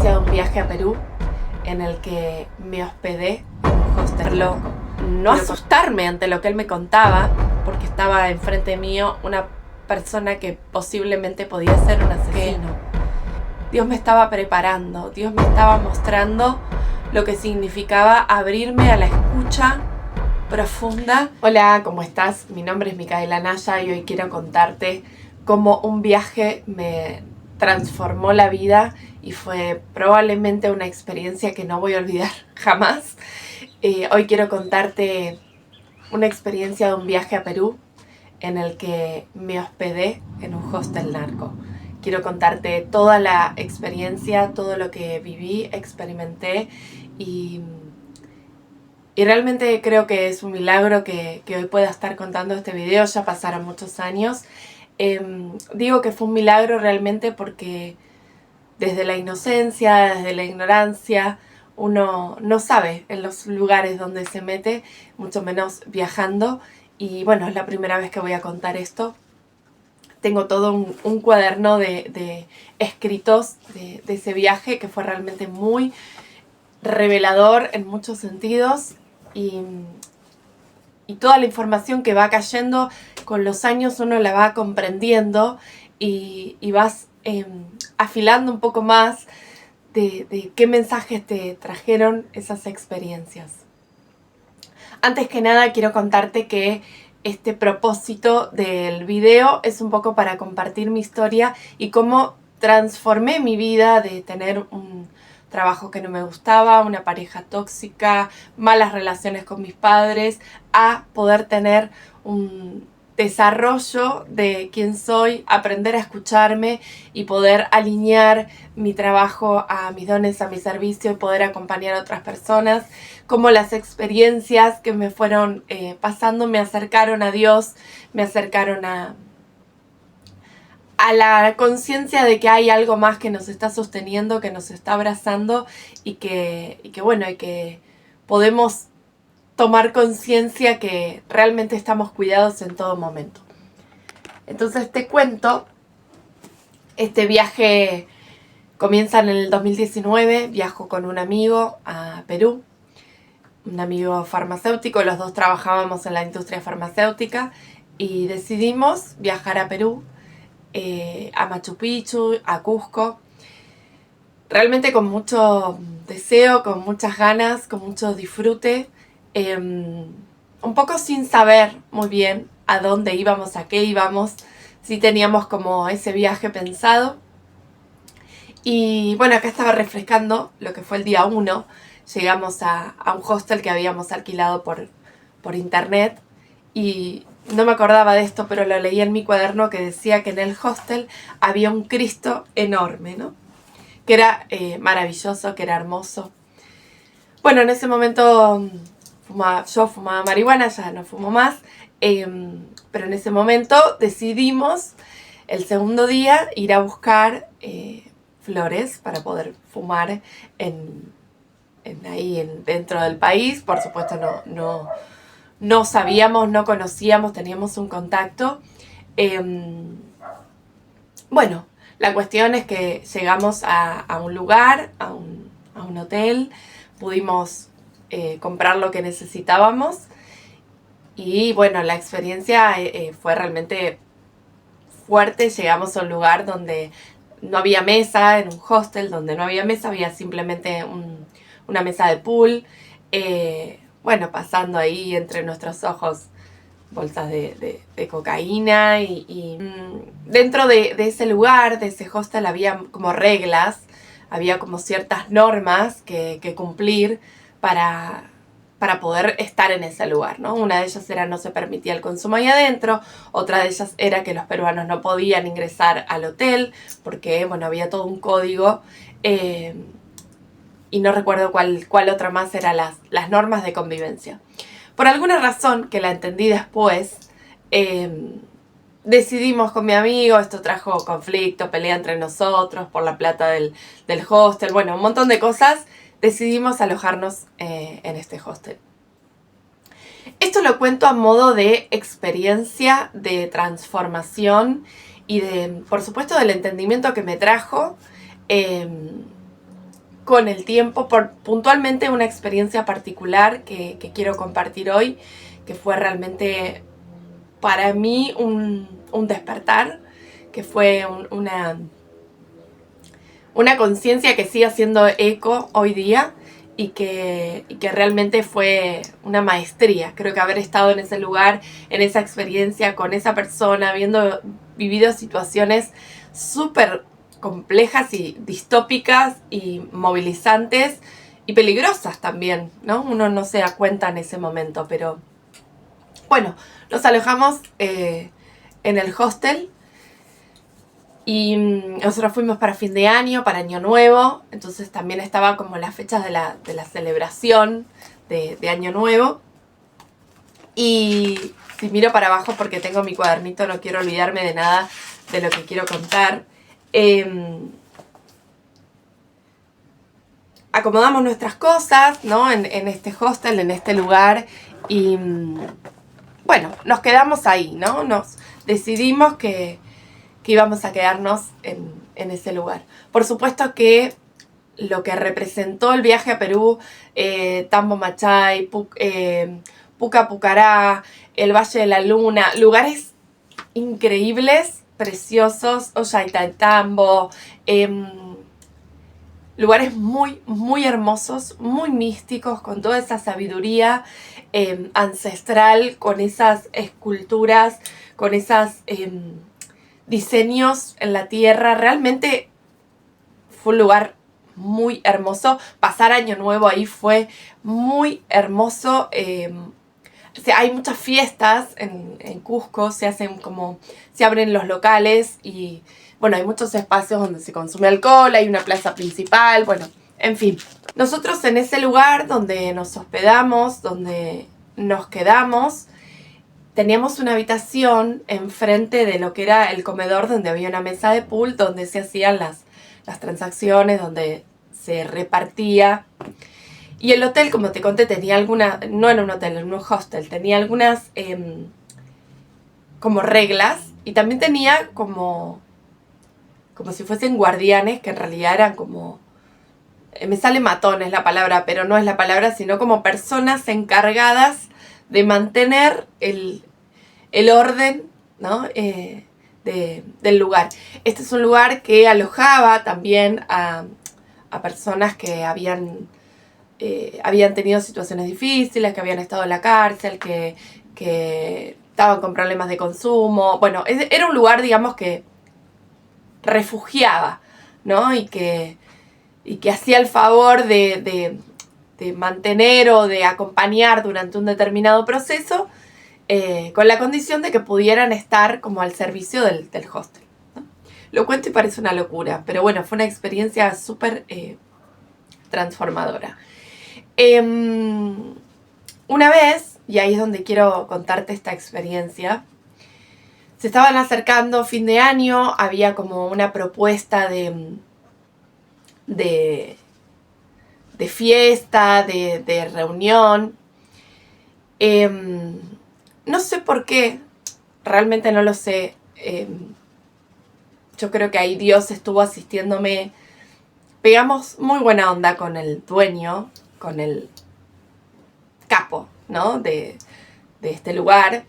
experiencia de un viaje a Perú en el que me hospedé en un hostel. No asustarme ante lo que él me contaba, porque estaba enfrente mío una persona que posiblemente podía ser un asesino. Dios me estaba preparando, Dios me estaba mostrando lo que significaba abrirme a la escucha profunda. Hola, ¿cómo estás? Mi nombre es Micaela Naya y hoy quiero contarte cómo un viaje me transformó la vida y fue probablemente una experiencia que no voy a olvidar jamás. Hoy quiero contarte una experiencia de un viaje a Perú en el que me hospedé en un hostel narco. Quiero contarte toda la experiencia, todo lo que viví, experimenté y realmente creo que es un milagro que hoy pueda estar contando este video. Ya pasaron muchos años. Digo que fue un milagro realmente porque desde la inocencia, desde la ignorancia, uno no sabe en los lugares donde se mete, mucho menos viajando. Y bueno, es la primera vez que voy a contar esto. Tengo todo un cuaderno de escritos de ese viaje que fue realmente muy revelador en muchos sentidos. Y toda la información que va cayendo con los años uno la va comprendiendo y vas afilando un poco más de qué mensajes te trajeron esas experiencias. Antes que nada quiero contarte que este propósito del video es un poco para compartir mi historia y cómo transformé mi vida de tener un trabajo que no me gustaba, una pareja tóxica, malas relaciones con mis padres, a poder tener un desarrollo de quién soy, aprender a escucharme y poder alinear mi trabajo a mis dones, a mi servicio y poder acompañar a otras personas. Como las experiencias que me fueron pasando me acercaron a Dios, me acercaron a la conciencia de que hay algo más que nos está sosteniendo, que nos está abrazando y que podemos tomar conciencia que realmente estamos cuidados en todo momento. Entonces te cuento, este viaje comienza en el 2019, viajo con un amigo a Perú, un amigo farmacéutico, los dos trabajábamos en la industria farmacéutica y decidimos viajar a Perú, a Machu Picchu, a Cusco, realmente con mucho deseo, con muchas ganas, con mucho disfrute, un poco sin saber muy bien a dónde íbamos, a qué íbamos, sí teníamos como ese viaje pensado. Y bueno, acá estaba refrescando lo que fue el día 1, llegamos a un hostel que habíamos alquilado por internet y no me acordaba de esto, pero lo leí en mi cuaderno que decía que en el hostel había un Cristo enorme, ¿no? Que era maravilloso, que era hermoso. Bueno, en ese momento yo fumaba marihuana, ya no fumo más, pero en ese momento decidimos el segundo día ir a buscar flores para poder fumar dentro del país. Por supuesto no sabíamos, no conocíamos, teníamos un contacto. Bueno, la cuestión es que llegamos a un lugar, a un hotel, pudimos comprar lo que necesitábamos y bueno, la experiencia fue realmente fuerte. Llegamos a un lugar donde no había mesa, en un hostel donde no había mesa, había simplemente una mesa de pool. Bueno, pasando ahí entre nuestros ojos bolsas de cocaína y dentro de ese lugar, de ese hostel, había como reglas, había como ciertas normas que cumplir para poder estar en ese lugar, ¿no? Una de ellas era no se permitía el consumo ahí adentro, otra de ellas era que los peruanos no podían ingresar al hotel porque, bueno, había todo un código y no recuerdo cuál otra más eran las normas de convivencia. Por alguna razón, que la entendí después, decidimos con mi amigo, esto trajo conflicto, pelea entre nosotros por la plata del hostel, bueno, un montón de cosas, decidimos alojarnos en este hostel. Esto lo cuento a modo de experiencia, de transformación y por supuesto, del entendimiento que me trajo. con el tiempo, por puntualmente una experiencia particular que quiero compartir hoy, que fue realmente para mí un despertar, que fue una conciencia que sigue haciendo eco hoy día y que realmente fue una maestría. Creo que haber estado en ese lugar, en esa experiencia, con esa persona, habiendo vivido situaciones súper complejas y distópicas y movilizantes y peligrosas también, ¿no? Uno no se da cuenta en ese momento, pero bueno, nos alojamos en el hostel y nosotros fuimos para fin de año, para Año Nuevo, entonces también estaba como las fechas de la celebración de Año Nuevo. Y si miro para abajo porque tengo mi cuadernito, no quiero olvidarme de nada de lo que quiero contar. Acomodamos nuestras cosas, ¿no? En este hostel, en este lugar. Y bueno, nos quedamos ahí, ¿no? Nos decidimos que íbamos a quedarnos en ese lugar. Por supuesto que lo que representó el viaje a Perú, Tambo Machay, Puca Pucará, el Valle de la Luna, lugares increíbles, preciosos, Ollantaytambo, lugares muy, muy hermosos, muy místicos, con toda esa sabiduría ancestral, con esas esculturas, con esos diseños en la tierra. Realmente fue un lugar muy hermoso. Pasar Año Nuevo ahí fue muy hermoso. O sea, hay muchas fiestas en Cusco, se abren los locales y bueno, hay muchos espacios donde se consume alcohol, hay una plaza principal, bueno, en fin. Nosotros en ese lugar donde nos hospedamos, donde nos quedamos, teníamos una habitación enfrente de lo que era el comedor, donde había una mesa de pool, donde se hacían las transacciones, donde se repartía. Y el hotel, como te conté, tenía no era un hotel, era un hostel, tenía algunas como reglas y también tenía como si fuesen guardianes, que en realidad eran como, me sale matones la palabra, pero no es la palabra, sino como personas encargadas de mantener el orden, ¿no? Del lugar. Este es un lugar que alojaba también a personas que habían tenido situaciones difíciles, que habían estado en la cárcel, que estaban con problemas de consumo. Bueno, era un lugar, digamos, que refugiaba, ¿no? Y que hacía el favor de mantener o de acompañar durante un determinado proceso, con la condición de que pudieran estar como al servicio del hostel, ¿no? Lo cuento y parece una locura, pero bueno, fue una experiencia súper transformadora. Una vez, y ahí es donde quiero contarte esta experiencia, se estaban acercando fin de año, había como una propuesta de fiesta, de reunión. No sé por qué, realmente no lo sé. Yo creo que ahí Dios estuvo asistiéndome. Pegamos muy buena onda con el dueño, con el capo, ¿no? de este lugar.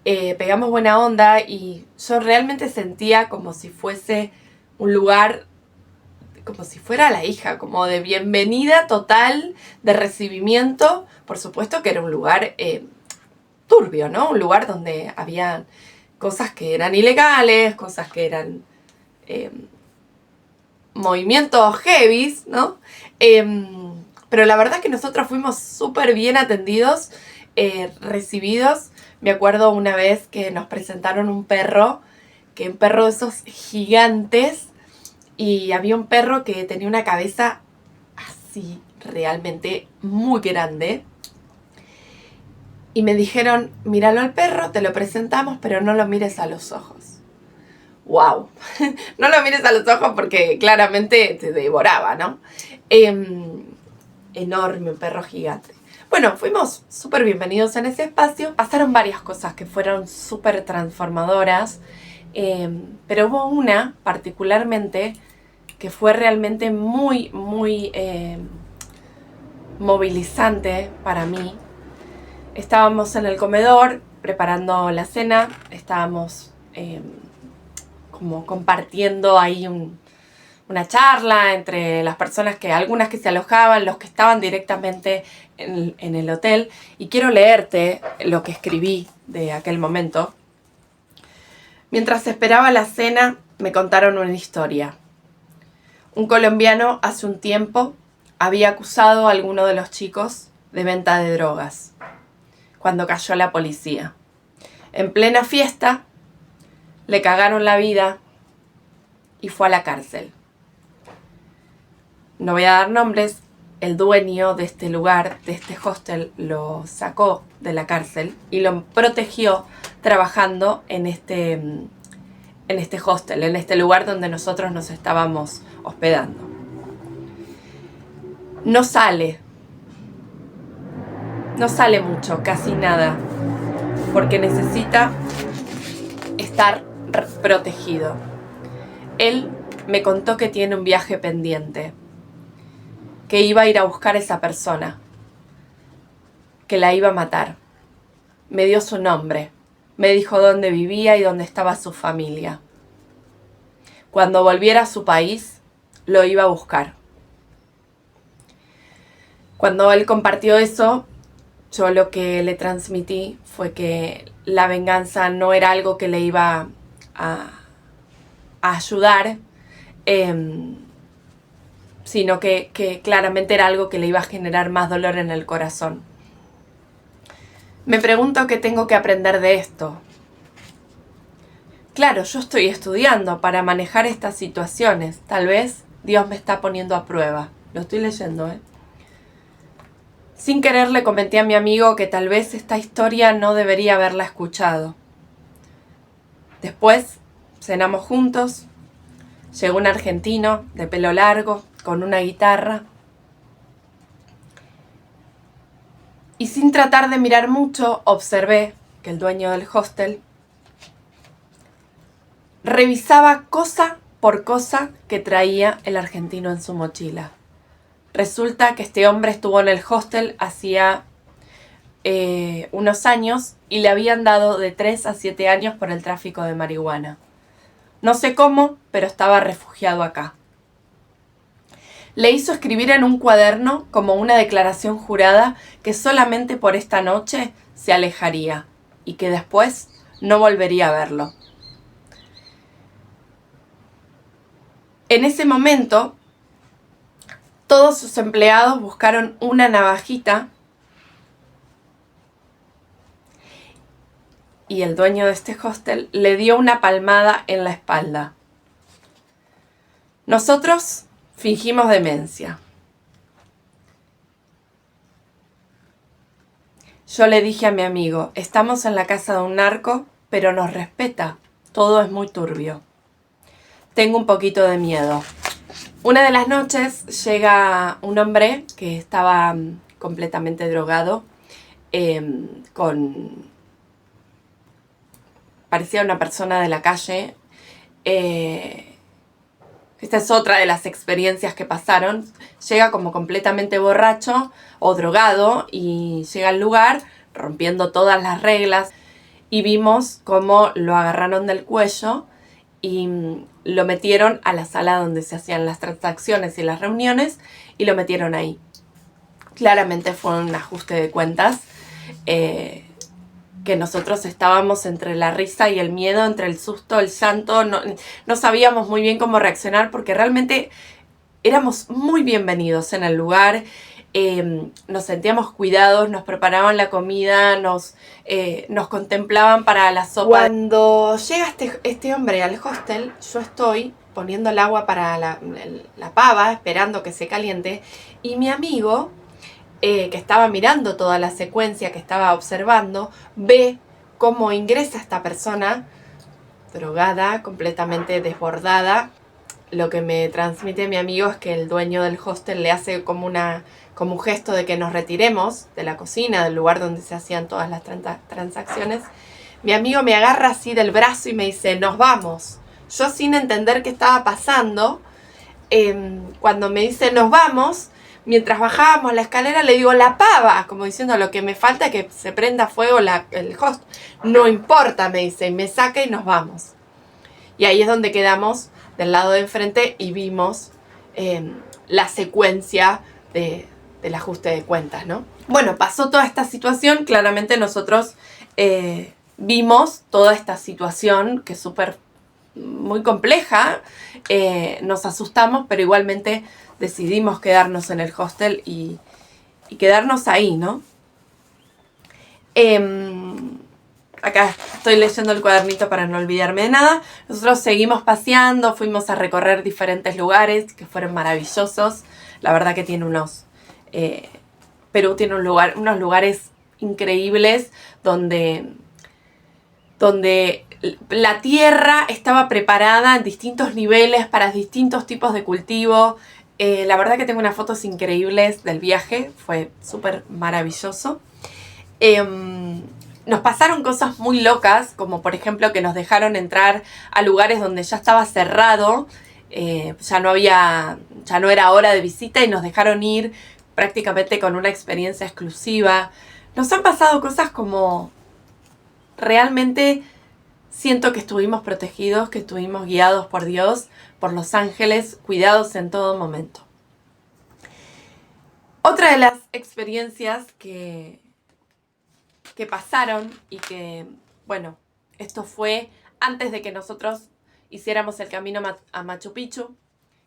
Pegamos buena onda y yo realmente sentía como si fuese un lugar, como si fuera la hija, como de bienvenida total, de recibimiento. Por supuesto que era un lugar turbio, ¿no? Un lugar donde había cosas que eran ilegales, cosas que eran movimientos heavies, ¿no? Pero la verdad es que nosotros fuimos súper bien atendidos, recibidos. Me acuerdo una vez que nos presentaron un perro de esos gigantes, y había un perro que tenía una cabeza así, realmente muy grande. Y me dijeron, míralo al perro, te lo presentamos, pero no lo mires a los ojos. ¡Wow! No lo mires a los ojos porque claramente te devoraba, ¿no? Enorme, un perro gigante. Bueno, fuimos súper bienvenidos en ese espacio. Pasaron varias cosas que fueron súper transformadoras, pero hubo una particularmente que fue realmente muy, muy movilizante para mí. Estábamos en el comedor preparando la cena, estábamos como compartiendo ahí una charla entre las personas, algunas que se alojaban, los que estaban directamente en el hotel. Y quiero leerte lo que escribí de aquel momento. Mientras esperaba la cena, me contaron una historia. Un colombiano hace un tiempo había acusado a alguno de los chicos de venta de drogas, cuando cayó la policía. En plena fiesta, le cagaron la vida y fue a la cárcel. No voy a dar nombres, el dueño de este lugar, de este hostel, lo sacó de la cárcel y lo protegió trabajando en este hostel, en este lugar donde nosotros nos estábamos hospedando. No sale mucho, casi nada, porque necesita estar protegido. Él me contó que tiene un viaje pendiente, que iba a ir a buscar a esa persona, que la iba a matar. Me dio su nombre, me dijo dónde vivía y dónde estaba su familia. Cuando volviera a su país, lo iba a buscar. Cuando él compartió eso, yo lo que le transmití fue que la venganza no era algo que le iba a ayudar, sino que claramente era algo que le iba a generar más dolor en el corazón. Me pregunto qué tengo que aprender de esto. Claro, yo estoy estudiando para manejar estas situaciones. Tal vez Dios me está poniendo a prueba. Lo estoy leyendo, Sin querer le comenté a mi amigo que tal vez esta historia no debería haberla escuchado. Después cenamos juntos. Llegó un argentino de pelo largo, con una guitarra. Y sin tratar de mirar mucho, observé que el dueño del hostel revisaba cosa por cosa que traía el argentino en su mochila. Resulta que este hombre estuvo en el hostel hacía unos años y le habían dado de 3 a 7 años por el tráfico de marihuana. No sé cómo, pero estaba refugiado acá. Le hizo escribir en un cuaderno como una declaración jurada que solamente por esta noche se alejaría y que después no volvería a verlo. En ese momento, todos sus empleados buscaron una navajita y el dueño de este hostel le dio una palmada en la espalda. Nosotros fingimos demencia. Yo le dije a mi amigo, estamos en la casa de un narco, pero nos respeta. Todo es muy turbio. Tengo un poquito de miedo. Una de las noches llega un hombre que estaba completamente drogado, parecía una persona de la calle. Esta es otra de las experiencias que pasaron. Llega como completamente borracho o drogado y llega al lugar rompiendo todas las reglas. Y vimos cómo lo agarraron del cuello y lo metieron a la sala donde se hacían las transacciones y las reuniones y lo metieron ahí. Claramente fue un ajuste de cuentas, que nosotros estábamos entre la risa y el miedo, entre el susto, el llanto. No sabíamos muy bien cómo reaccionar porque realmente éramos muy bienvenidos en el lugar. Nos sentíamos cuidados, nos preparaban la comida, nos contemplaban para la sopa. Cuando llega este hombre al hostel, yo estoy poniendo el agua para la pava, esperando que se caliente, y mi amigo, que estaba mirando toda la secuencia, que estaba observando, ve cómo ingresa esta persona drogada, completamente desbordada. Lo que me transmite mi amigo es que el dueño del hostel le hace como un gesto de que nos retiremos de la cocina, del lugar donde se hacían todas las transacciones. Mi amigo me agarra así del brazo y me dice, nos vamos. Yo sin entender qué estaba pasando, cuando me dice nos vamos, mientras bajábamos la escalera le digo la pava, como diciendo lo que me falta es que se prenda fuego el host. No importa, me dice, y me saca y nos vamos. Y ahí es donde quedamos del lado de enfrente y vimos la secuencia del ajuste de cuentas, ¿no? Bueno, pasó toda esta situación, claramente nosotros vimos toda esta situación que es súper muy compleja, nos asustamos, pero igualmente decidimos quedarnos en el hostel y quedarnos ahí, ¿no? Acá estoy leyendo el cuadernito para no olvidarme de nada. Nosotros seguimos paseando, fuimos a recorrer diferentes lugares que fueron maravillosos. La verdad que tiene Perú tiene unos lugares increíbles donde la tierra estaba preparada en distintos niveles para distintos tipos de cultivo. La verdad que tengo unas fotos increíbles del viaje, fue súper maravilloso. Nos pasaron cosas muy locas, como por ejemplo que nos dejaron entrar a lugares donde ya estaba cerrado, ya no era hora de visita y nos dejaron ir prácticamente con una experiencia exclusiva. Nos han pasado cosas como realmente siento que estuvimos protegidos, que estuvimos guiados por Dios, por los ángeles, cuidados en todo momento. Otra de las experiencias que pasaron y que, bueno, esto fue antes de que nosotros hiciéramos el camino a Machu Picchu,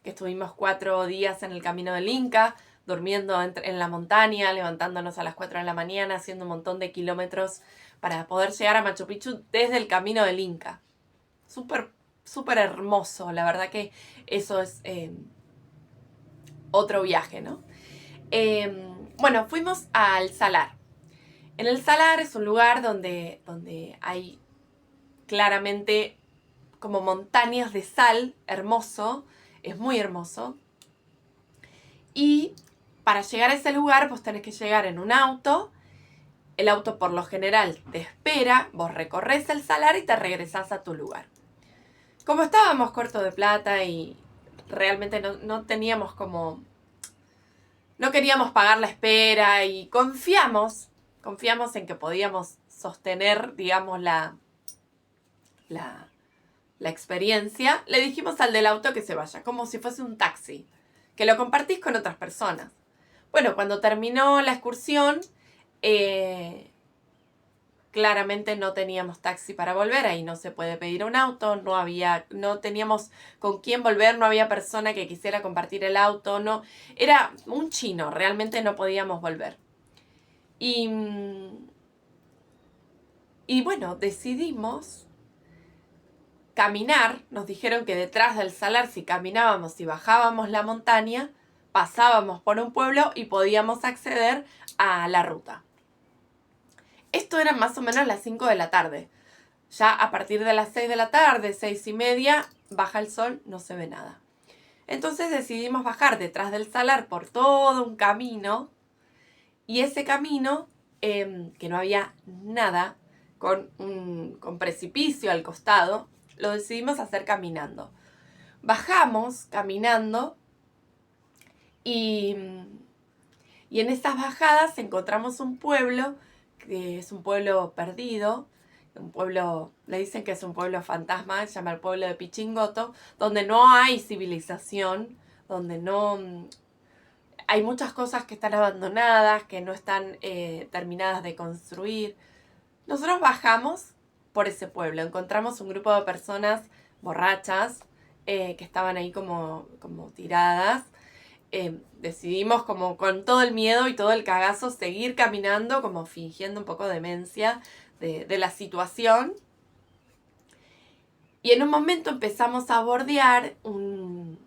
que estuvimos 4 días en el camino del Inca, durmiendo en la montaña, levantándonos a las 4 de la mañana, haciendo un montón de kilómetros para poder llegar a Machu Picchu desde el camino del Inca. Súper, súper hermoso, la verdad que eso es otro viaje, ¿no? Bueno, fuimos al Salar. En el Salar es un lugar donde hay claramente como montañas de sal, hermoso, es muy hermoso. Y para llegar a ese lugar vos tenés que llegar en un auto. El auto por lo general te espera, vos recorres el Salar y te regresás a tu lugar. Como estábamos cortos de plata y realmente no teníamos como... No queríamos pagar la espera y confiamos en que podíamos sostener, digamos, la experiencia. Le dijimos al del auto que se vaya, como si fuese un taxi, que lo compartís con otras personas. Bueno, cuando terminó la excursión, claramente no teníamos taxi para volver, ahí no se puede pedir un auto, no teníamos con quién volver, no había persona que quisiera compartir el auto, no, era un chino, realmente no podíamos volver. Y bueno, decidimos caminar, nos dijeron que detrás del Salar, si caminábamos y bajábamos la montaña, pasábamos por un pueblo y podíamos acceder a la ruta. Esto era más o menos las 5 de la tarde. Ya a partir de las 6 de la tarde, 6:30, baja el sol, no se ve nada. Entonces decidimos bajar detrás del Salar por todo un camino. Y ese camino, que no había nada, con precipicio al costado, lo decidimos hacer caminando. Bajamos caminando y en estas bajadas encontramos un pueblo, que es un pueblo perdido, un pueblo, le dicen que es un pueblo fantasma, se llama el pueblo de Pichingoto, donde no hay civilización, donde no... Hay muchas cosas que están abandonadas, que no están terminadas de construir. Nosotros bajamos por ese pueblo, encontramos un grupo de personas borrachas que estaban ahí como tiradas. Decidimos como con todo el miedo y todo el cagazo seguir caminando, como fingiendo un poco demencia de la situación. Y en un momento empezamos a bordear un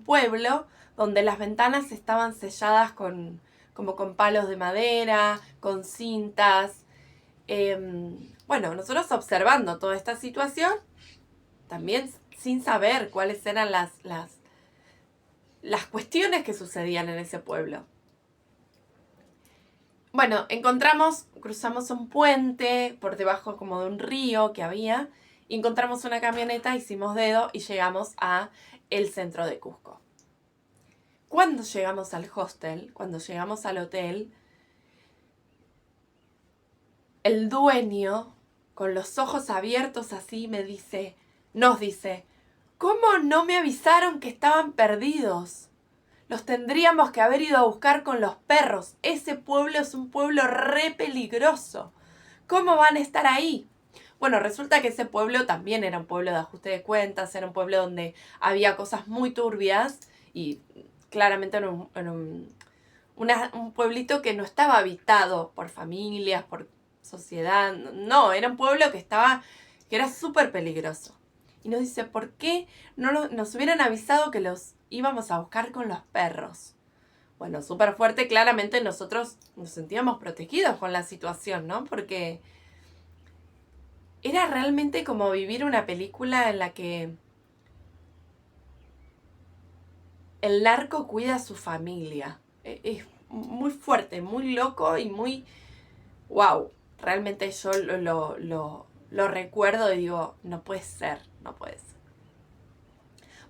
pueblo donde las ventanas estaban selladas como con palos de madera, con cintas. Bueno, nosotros observando toda esta situación, también sin saber cuáles eran las cuestiones que sucedían en ese pueblo. Bueno, cruzamos un puente por debajo como de un río que había, y encontramos una camioneta, hicimos dedo y llegamos a el centro de Cusco. cuando llegamos al hostel, cuando llegamos al hotel, el dueño, con los ojos abiertos así, nos dice, ¿cómo no me avisaron que estaban perdidos? Los tendríamos que haber ido a buscar con los perros. Ese pueblo es un pueblo re peligroso. ¿Cómo van a estar ahí? Bueno, resulta que ese pueblo también era un pueblo de ajuste de cuentas, era un pueblo donde había cosas muy turbias y claramente era un pueblito que no estaba habitado por familias, por sociedad. No, era un pueblo que era súper peligroso. Y nos dice, ¿por qué no nos hubieran avisado que los íbamos a buscar con los perros? Bueno, súper fuerte. Claramente nosotros nos sentíamos protegidos con la situación, ¿no? Porque era realmente como vivir una película en la que el narco cuida a su familia. Es muy fuerte, muy loco y muy... ¡Wow! Realmente yo lo recuerdo y digo, no puede ser.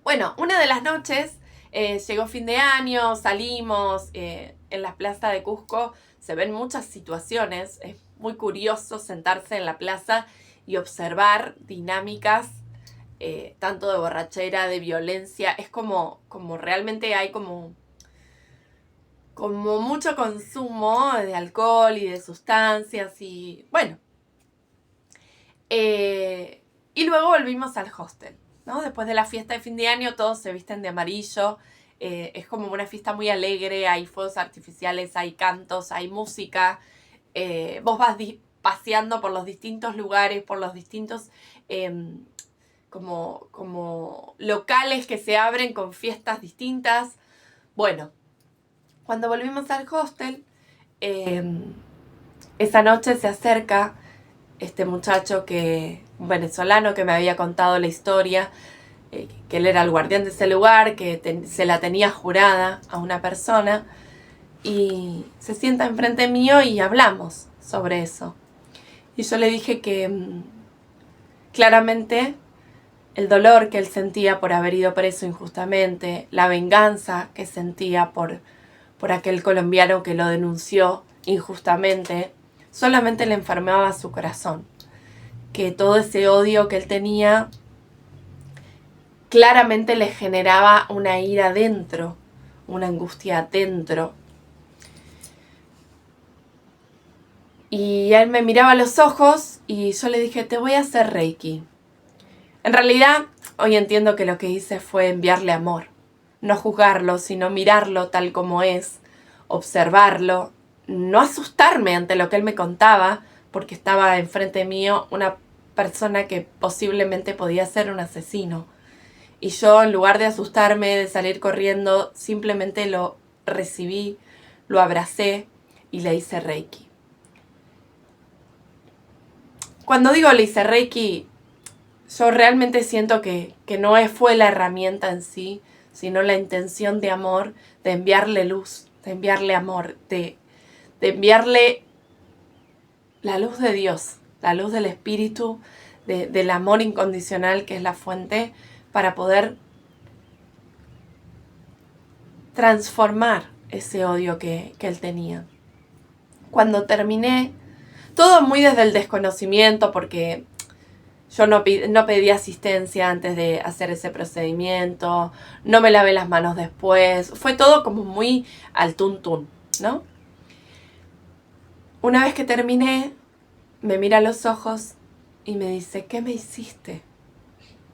Bueno, una de las noches llegó fin de año, salimos, en la plaza de Cusco se ven muchas situaciones, es muy curioso sentarse en la plaza y observar dinámicas, tanto de borrachera, de violencia, es como realmente hay como mucho consumo de alcohol y de sustancias y bueno. Y luego volvimos al hostel, ¿no? Después de la fiesta de fin de año todos se visten de amarillo, es como una fiesta muy alegre, hay fuegos artificiales, hay cantos, hay música, vos vas paseando por los distintos lugares, por los distintos como locales que se abren con fiestas distintas. Bueno, cuando volvimos al hostel, esa noche se acerca este muchacho un venezolano que me había contado la historia, que él era el guardián de ese lugar, que se la tenía jurada a una persona, y se sienta enfrente mío y hablamos sobre eso. Y yo le dije que claramente el dolor que él sentía por haber ido preso injustamente, la venganza que sentía por aquel colombiano que lo denunció injustamente, solamente le enfermaba su corazón. Que todo ese odio que él tenía claramente le generaba una ira dentro, una angustia dentro. Y él me miraba a los ojos y yo le dije, te voy a hacer Reiki. En realidad, hoy entiendo que lo que hice fue enviarle amor. No juzgarlo, sino mirarlo tal como es, observarlo, no asustarme ante lo que él me contaba, porque estaba enfrente mío una persona que posiblemente podía ser un asesino. Y yo, en lugar de asustarme, de salir corriendo, simplemente lo recibí, lo abracé y le hice Reiki. Cuando digo le hice Reiki, yo realmente siento que no fue la herramienta en sí, sino la intención de amor, de enviarle luz, de enviarle amor, de enviarle la luz de Dios, la luz del Espíritu, del amor incondicional que es la fuente, para poder transformar ese odio que él tenía. Cuando terminé, todo muy desde el desconocimiento, porque yo no pedí asistencia antes de hacer ese procedimiento, no me lavé las manos después, fue todo como muy al tuntún, ¿no? Una vez que terminé, me mira a los ojos y me dice, ¿qué me hiciste?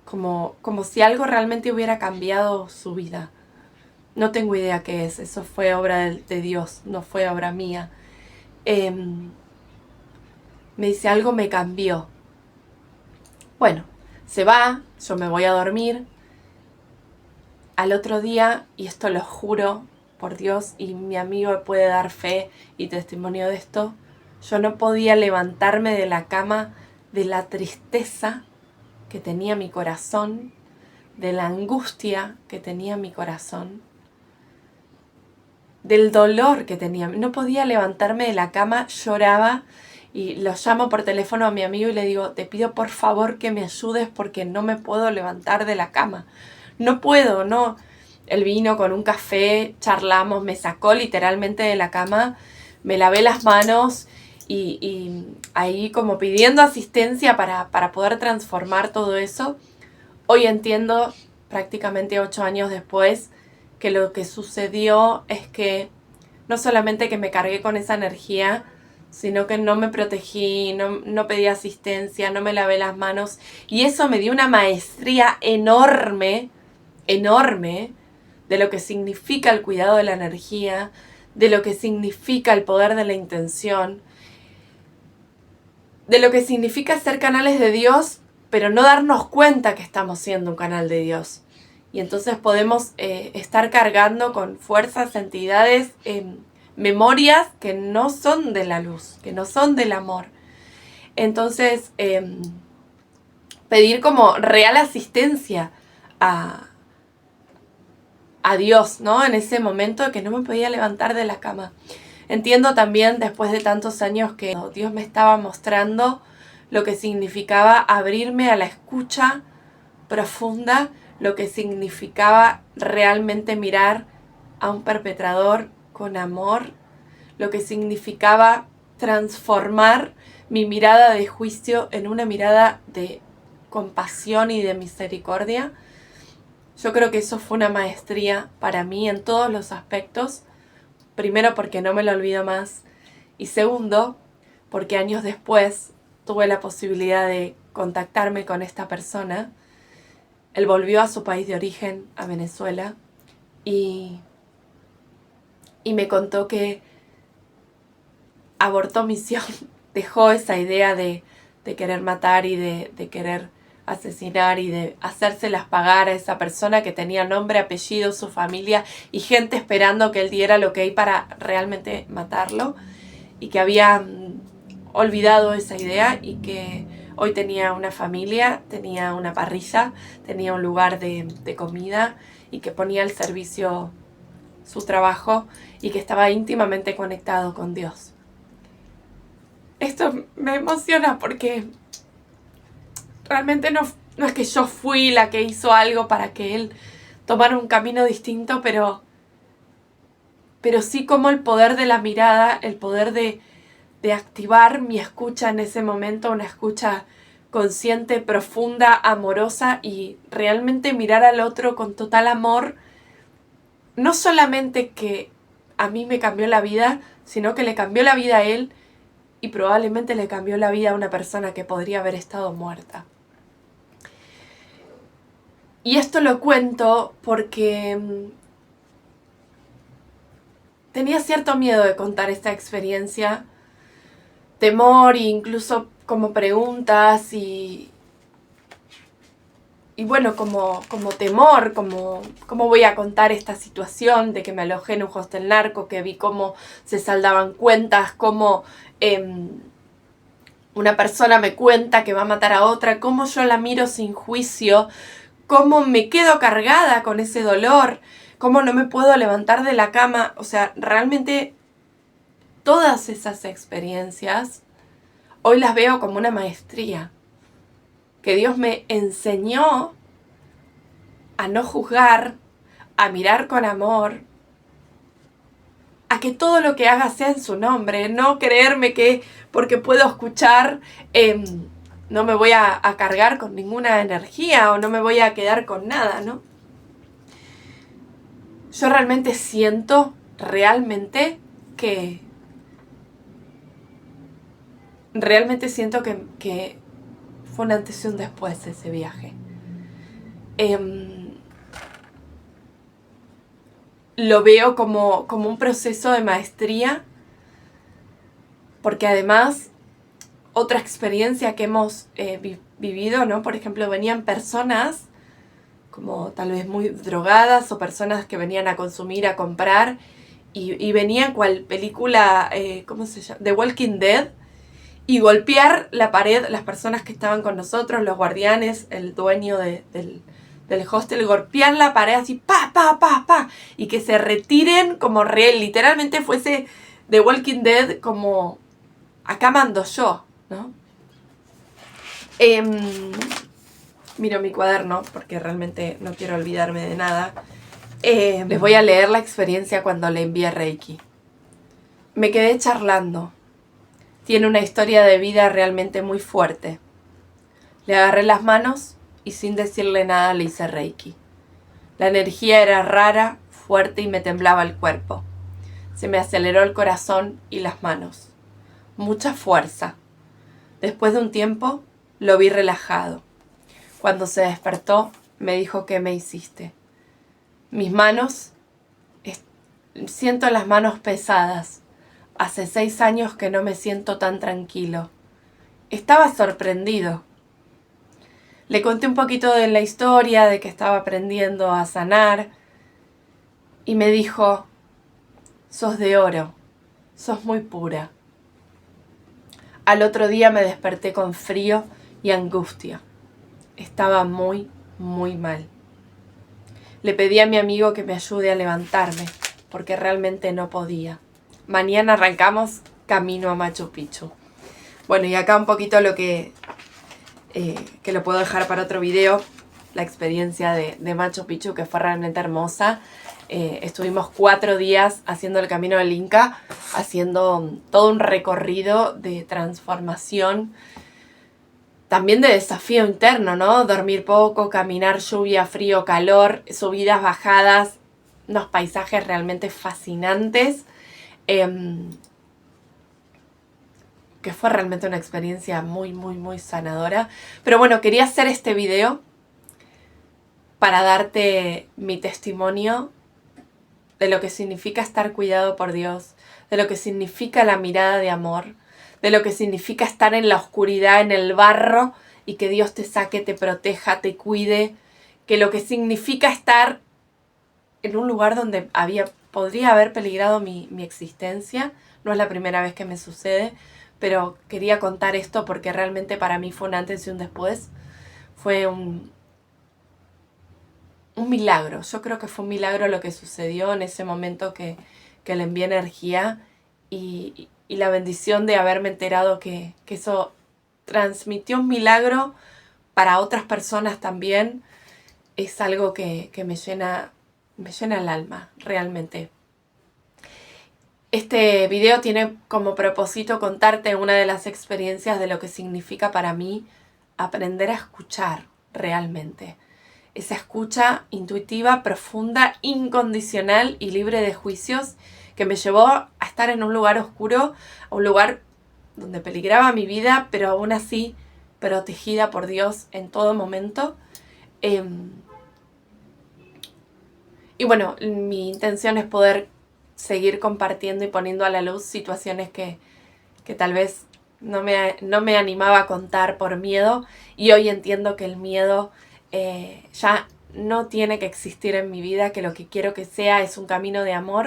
Como si algo realmente hubiera cambiado su vida. No tengo idea qué es, eso fue obra de Dios, no fue obra mía. Me dice, algo me cambió. Bueno, se va, yo me voy a dormir. Al otro día, y esto lo juro por Dios, y mi amigo puede dar fe y testimonio de esto, yo no podía levantarme de la cama de la tristeza que tenía mi corazón, de la angustia que tenía mi corazón, del dolor que tenía. No podía levantarme de la cama, lloraba y lo llamo por teléfono a mi amigo y le digo, te pido por favor que me ayudes porque no me puedo levantar de la cama. No puedo, no. el vino con un café, charlamos, me sacó literalmente de la cama, me lavé las manos y ahí como pidiendo asistencia para poder transformar todo eso. Hoy entiendo, prácticamente 8 años después, que lo que sucedió es que no solamente que me cargué con esa energía, sino que no me protegí, no pedí asistencia, no me lavé las manos. Y eso me dio una maestría enorme, enorme, de lo que significa el cuidado de la energía, de lo que significa el poder de la intención, de lo que significa ser canales de Dios, pero no darnos cuenta que estamos siendo un canal de Dios. Y entonces podemos estar cargando con fuerzas, entidades, memorias que no son de la luz, que no son del amor. Entonces, pedir como real asistencia a Dios, ¿no? En ese momento que no me podía levantar de la cama. Entiendo también, después de tantos años, que Dios me estaba mostrando lo que significaba abrirme a la escucha profunda, lo que significaba realmente mirar a un perpetrador con amor, lo que significaba transformar mi mirada de juicio en una mirada de compasión y de misericordia. Yo creo que eso fue una maestría para mí en todos los aspectos. Primero, porque no me lo olvido más. Y segundo, porque años después tuve la posibilidad de contactarme con esta persona. Él volvió a su país de origen, a Venezuela, y me contó que abortó misión, dejó esa idea de querer matar y de querer asesinar y de hacérselas pagar a esa persona que tenía nombre, apellido, su familia y gente esperando que él diera lo que hay para realmente matarlo, y que había olvidado esa idea y que hoy tenía una familia, tenía una parrilla, tenía un lugar de comida y que ponía al servicio su trabajo y que estaba íntimamente conectado con Dios. Esto me emociona porque realmente no es que yo fui la que hizo algo para que él tomara un camino distinto, pero sí como el poder de la mirada, el poder de activar mi escucha en ese momento, una escucha consciente, profunda, amorosa y realmente mirar al otro con total amor, no solamente que a mí me cambió la vida, sino que le cambió la vida a él y probablemente le cambió la vida a una persona que podría haber estado muerta. Y esto lo cuento porque tenía cierto miedo de contar esta experiencia, temor e incluso como preguntas y bueno, como temor, como cómo voy a contar esta situación de que me alojé en un hostel narco, que vi cómo se saldaban cuentas, cómo una persona me cuenta que va a matar a otra, cómo yo la miro sin juicio, cómo me quedo cargada con ese dolor, cómo no me puedo levantar de la cama. O sea, realmente todas esas experiencias hoy las veo como una maestría, que Dios me enseñó a no juzgar, a mirar con amor, a que todo lo que haga sea en su nombre, no creerme que porque puedo escuchar no me voy a cargar con ninguna energía o no me voy a quedar con nada, ¿no? Yo realmente siento, que fue un antes y un después ese viaje. Lo veo como un proceso de maestría, porque además otra experiencia que hemos vivido, ¿no? Por ejemplo, venían personas como tal vez muy drogadas o personas que venían a consumir, a comprar, y venían cual película, ¿cómo se llama? The Walking Dead, y golpear la pared, las personas que estaban con nosotros, los guardianes, el dueño del hostel, golpear la pared así, pa, pa, pa, pa, y que se retiren como real, literalmente fuese The Walking Dead, como acá mando yo, ¿no? Miro mi cuaderno porque realmente no quiero olvidarme de nada. Les voy a leer la experiencia cuando le envié Reiki. Me quedé charlando. Tiene una historia de vida realmente muy fuerte. Le agarré las manos y sin decirle nada le hice Reiki. La energía era rara, fuerte y me temblaba el cuerpo. Se me aceleró el corazón y las manos. Mucha fuerza. Después de un tiempo, lo vi relajado. Cuando se despertó, me dijo: ¿qué me hiciste? Mis manos, siento las manos pesadas. Hace 6 años que no me siento tan tranquilo. Estaba sorprendido. Le conté un poquito de la historia, de que estaba aprendiendo a sanar, y me dijo: sos de oro, sos muy pura. Al otro día me desperté con frío y angustia. Estaba muy, muy mal. Le pedí a mi amigo que me ayude a levantarme, porque realmente no podía. Mañana arrancamos camino a Machu Picchu. Bueno, y acá un poquito lo que lo puedo dejar para otro video, la experiencia de Machu Picchu, que fue realmente hermosa. Estuvimos 4 días haciendo el camino del Inca, haciendo todo un recorrido de transformación, también de desafío interno, ¿no? Dormir poco, caminar, lluvia, frío, calor, subidas, bajadas, unos paisajes realmente fascinantes, que fue realmente una experiencia muy, muy, muy sanadora. Pero bueno, quería hacer este video para darte mi testimonio de lo que significa estar cuidado por Dios, de lo que significa la mirada de amor, de lo que significa estar en la oscuridad, en el barro, y que Dios te saque, te proteja, te cuide, que lo que significa estar en un lugar donde podría haber peligrado mi existencia. No es la primera vez que me sucede, pero quería contar esto porque realmente para mí fue un antes y un después. Fue un milagro. Yo creo que fue un milagro lo que sucedió en ese momento que le envié energía, y la bendición de haberme enterado que eso transmitió un milagro para otras personas también. Es algo que me llena el alma, realmente. Este video tiene como propósito contarte una de las experiencias de lo que significa para mí aprender a escuchar realmente. Esa escucha intuitiva, profunda, incondicional y libre de juicios, que me llevó a estar en un lugar oscuro, a un lugar donde peligraba mi vida, pero aún así protegida por Dios en todo momento. Y bueno, mi intención es poder seguir compartiendo y poniendo a la luz situaciones que tal vez no me animaba a contar por miedo, y hoy entiendo que el miedo ya no tiene que existir en mi vida, que lo que quiero que sea es un camino de amor,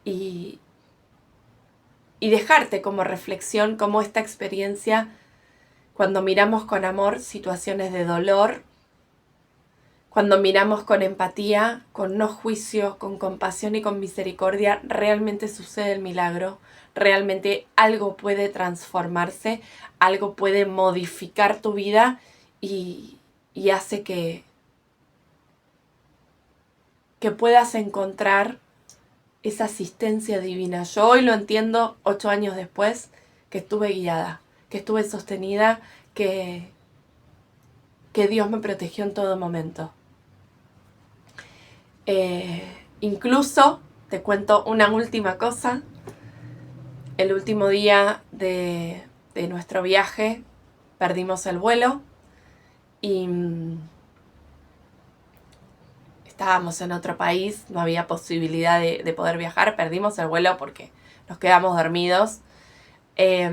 y dejarte como reflexión cómo esta experiencia, cuando miramos con amor situaciones de dolor, cuando miramos con empatía, con no juicio, con compasión y con misericordia, realmente sucede el milagro. Realmente algo puede transformarse, algo puede modificar tu vida, y hace que puedas encontrar esa asistencia divina. Yo hoy lo entiendo 8 años después, que estuve guiada, que estuve sostenida, que Dios me protegió en todo momento. Incluso, te cuento una última cosa, el último día de nuestro viaje perdimos el vuelo, y estábamos en otro país, no había posibilidad de poder viajar, perdimos el vuelo porque nos quedamos dormidos. Y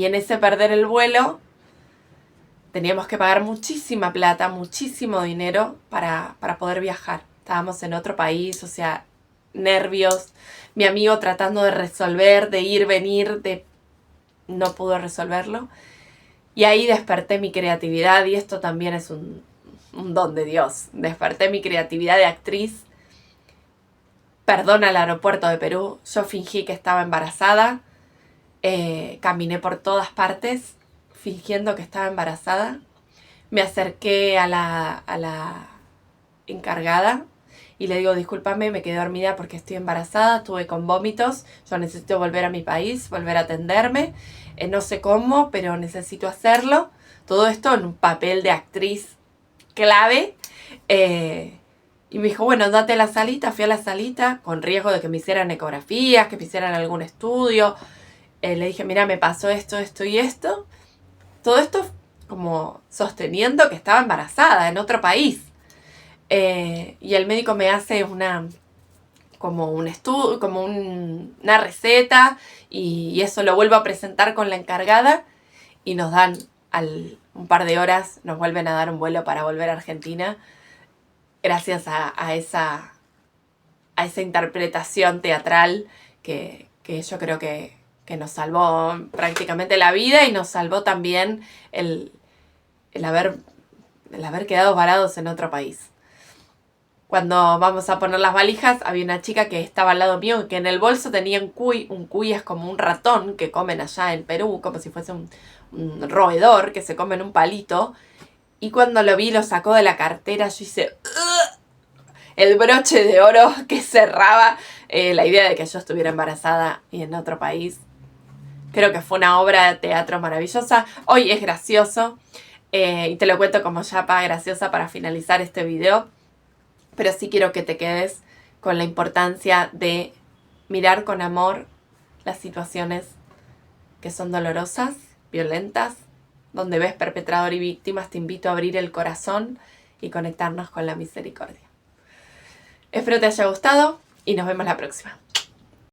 en ese perder el vuelo teníamos que pagar muchísima plata, muchísimo dinero para poder viajar. Estábamos en otro país, o sea, nervios. Mi amigo tratando de resolver, de ir, venir, no pudo resolverlo. Y ahí desperté mi creatividad, y esto también es un don de Dios. Desperté mi creatividad de actriz. Perdón al aeropuerto de Perú. Yo fingí que estaba embarazada. Caminé por todas partes fingiendo que estaba embarazada. Me acerqué a la encargada y le digo, discúlpame, me quedé dormida porque estoy embarazada, estuve con vómitos, yo necesito volver a mi país, volver a atenderme, no sé cómo, pero necesito hacerlo. Todo esto en un papel de actriz clave. Y me dijo, bueno, date a la salita. Fui a la salita con riesgo de que me hicieran ecografías, que me hicieran algún estudio. Le dije, mira, me pasó esto, esto y esto. Todo esto como sosteniendo que estaba embarazada en otro país. Y el médico me hace una receta y eso lo vuelvo a presentar con la encargada y nos dan un par de horas, nos vuelven a dar un vuelo para volver a Argentina gracias a esa interpretación teatral que yo creo que nos salvó prácticamente la vida y nos salvó también el haber quedado varados en otro país. Cuando vamos a poner las valijas, había una chica que estaba al lado mío que en el bolso tenía un cuy. Un cuy es como un ratón que comen allá en Perú, como si fuese un roedor que se come en un palito. Y cuando lo vi, lo sacó de la cartera, yo hice el broche de oro que cerraba la idea de que yo estuviera embarazada y en otro país. Creo que fue una obra de teatro maravillosa. Hoy es gracioso y te lo cuento como chapa graciosa para finalizar este video. Pero sí quiero que te quedes con la importancia de mirar con amor las situaciones que son dolorosas, violentas, donde ves perpetrador y víctimas. Te invito a abrir el corazón y conectarnos con la misericordia. Espero te haya gustado y nos vemos la próxima.